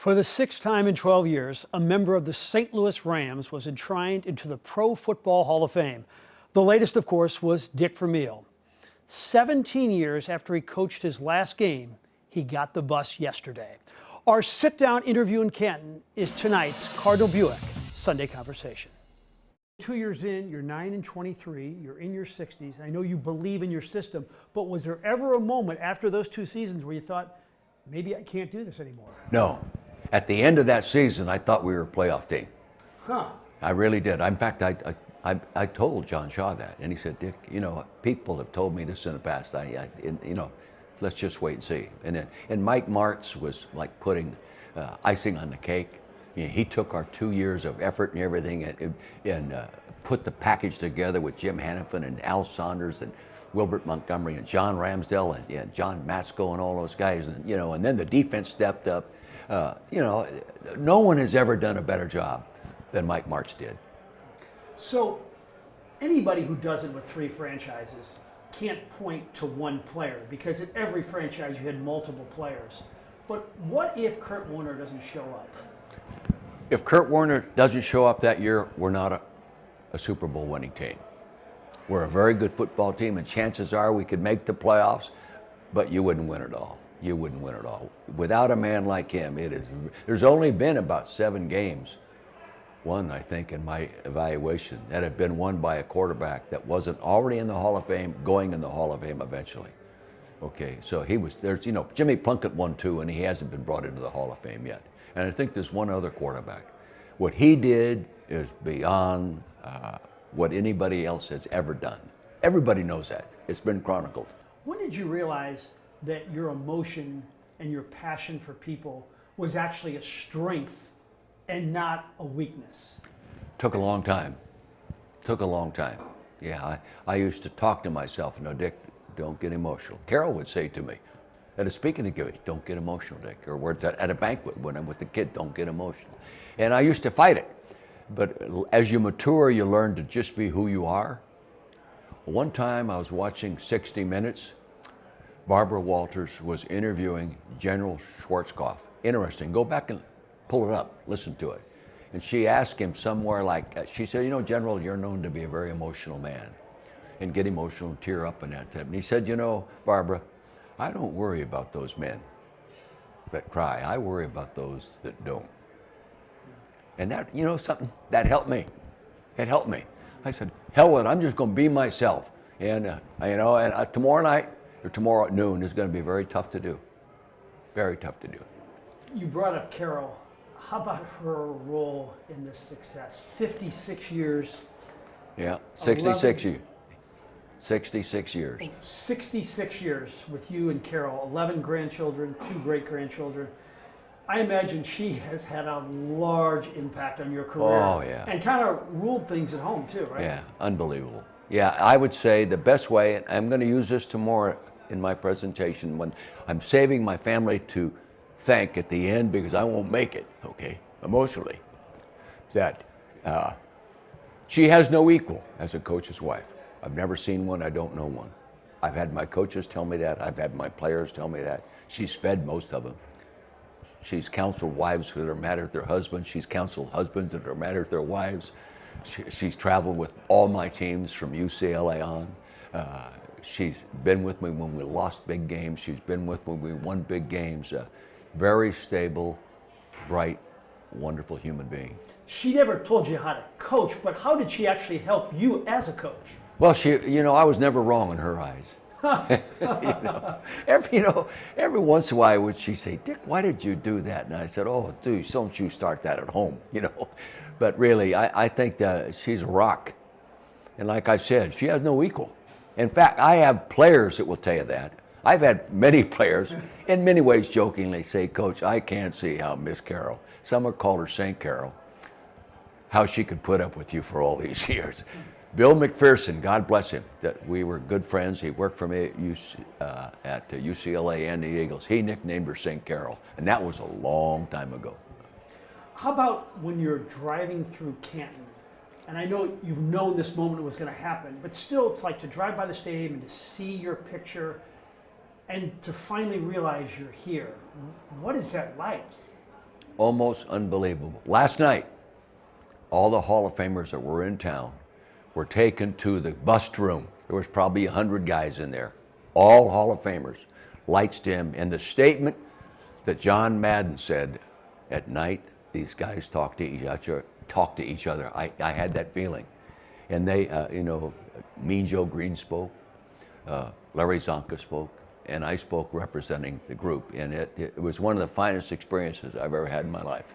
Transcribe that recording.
For the sixth time in 12 years, a member of the St. Louis Rams was enshrined into the Pro Football Hall of Fame. The latest, of course, was Dick Vermeil. 17 years after he coached his last game, he got the bus yesterday. Our sit-down interview in Canton is tonight's Cardinal Buick Sunday Conversation. 2 years in, you're 9-23, you're in your 60s. I know you believe in your system, but was there ever a moment after those 2 seasons where you thought, maybe I can't do this anymore? No. At the end of that season, I thought we were a playoff team. Huh. I really did. In fact, I told John Shaw that, and he said, Dick, you know, people have told me this in the past. You know, let's just wait and see. And Mike Martz was like putting icing on the cake. You know, he took our 2 years of effort and everything and put the package together with Jim Hanifin and Al Saunders and Wilbert Montgomery and John Ramsdell and John Masco and all those guys. And, you know, and then the defense stepped up. You know, no one has ever done a better job than Mike Martz did. So anybody who does it with 3 franchises can't point to one player, because at every franchise you had multiple players. But what if Kurt Warner doesn't show up? If Kurt Warner doesn't show up that year, we're not a Super Bowl winning team. We're a very good football team, and chances are we could make the playoffs, but you wouldn't win it all. You wouldn't win it all. Without a man like him, there's only been about 7 games, one I think in my evaluation, that have been won by a quarterback that wasn't already in the Hall of Fame, going in the Hall of Fame eventually. Okay, so there's, you know, Jimmy Plunkett won 2 and he hasn't been brought into the Hall of Fame yet. And I think there's one other quarterback. What he did is beyond what anybody else has ever done. Everybody knows that. It's been chronicled. When did you realize that your emotion and your passion for people was actually a strength and not a weakness? Took a long time. Took a long time. Yeah, I used to talk to myself, no, Dick, don't get emotional. Carol would say to me, at a speaking engagement, don't get emotional, Dick. Or we're at a banquet when I'm with the kid, don't get emotional. And I used to fight it. But as you mature, you learn to just be who you are. One time I was watching 60 Minutes. Barbara Walters was interviewing General Schwarzkopf. Interesting. Go back and pull it up. Listen to it. And she asked him somewhere like, she said, you know, General, you're known to be a very emotional man and get emotional and tear up and that type. And he said, you know, Barbara, I don't worry about those men that cry. I worry about those that don't. And that, you know something, that helped me. It helped me. I said, hell with it, I'm just going to be myself. And, you know, and tomorrow night, or tomorrow at noon is going to be very tough to do. Very tough to do. You brought up Carol. How about her role in this success? 56 years. Yeah, 66 years. 66 years. 66 years with you and Carol, 11 grandchildren, 2 great-grandchildren. I imagine she has had a large impact on your career. Oh, yeah. And kind of ruled things at home, too, right? Yeah, unbelievable. Yeah, I would say the best way, and I'm going to use this tomorrow in my presentation when I'm saving my family to thank at the end, because I won't make it, okay, emotionally, that she has no equal as a coach's wife. I've never seen one, I don't know one. I've had my coaches tell me that, I've had my players tell me that. She's fed most of them. She's counseled wives that are mad at their husbands, she's counseled husbands that are mad at their wives. She's traveled with all my teams from UCLA on. She's been with me when we lost big games. She's been with me when we won big games. Very stable, bright, wonderful human being. She never told you how to coach, but how did she actually help you as a coach? Well, you know, I was never wrong in her eyes. Every once in a while would she say, Dick, why did you do that? And I said, oh, dude, don't you start that at home, you know. But really, I think that she's a rock. And like I said, she has no equal. In fact, I have players that will tell you that. I've had many players, in many ways jokingly, say, Coach, I can't see how Miss Carol, some have called her St. Carol, how she could put up with you for all these years. Bill McPherson, God bless him, that we were good friends. He worked for me at UCLA and the Eagles. He nicknamed her St. Carol, and that was a long time ago. How about when you're driving through Canton, and I know you've known this moment was going to happen, but still, it's like to drive by the stadium and to see your picture and to finally realize you're here. What is that like? almost unbelievable. Last night, all the Hall of Famers that were in town were taken to the bust room. There was probably 100 guys in there, all Hall of Famers, lights dim, and the statement that John Madden said, at night, these guys talk to each other. I had that feeling. And they, Mean Joe Green spoke, Larry Zonka spoke, and I spoke representing the group. And it was one of the finest experiences I've ever had in my life.